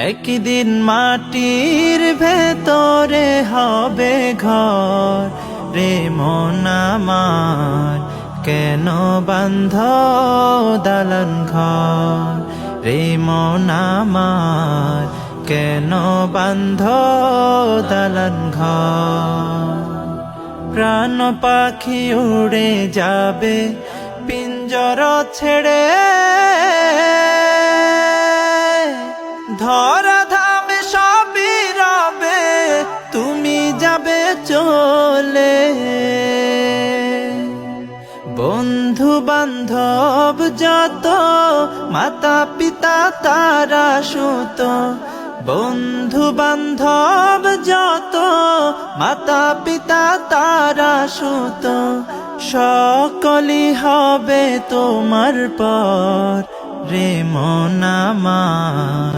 একদিন মাটির ভেতরে হবে ঘর রে মন আমার, কেন বান্ধ দালান ঘর রে মন আমার, কেন বান্ধ দালান ঘর। প্রাণ পাখি উড়ে যাবে পিঞ্জর ছেড়ে, ধরা ধামে সবই রবে, তুমি যাবে চলে। বন্ধু বান্ধব যত, মাতা পিতা তারা সুত, বন্ধু বান্ধব যত, মাতা পিতা তারা সুত, সকলই হবে তোমার পর রে মন আমার।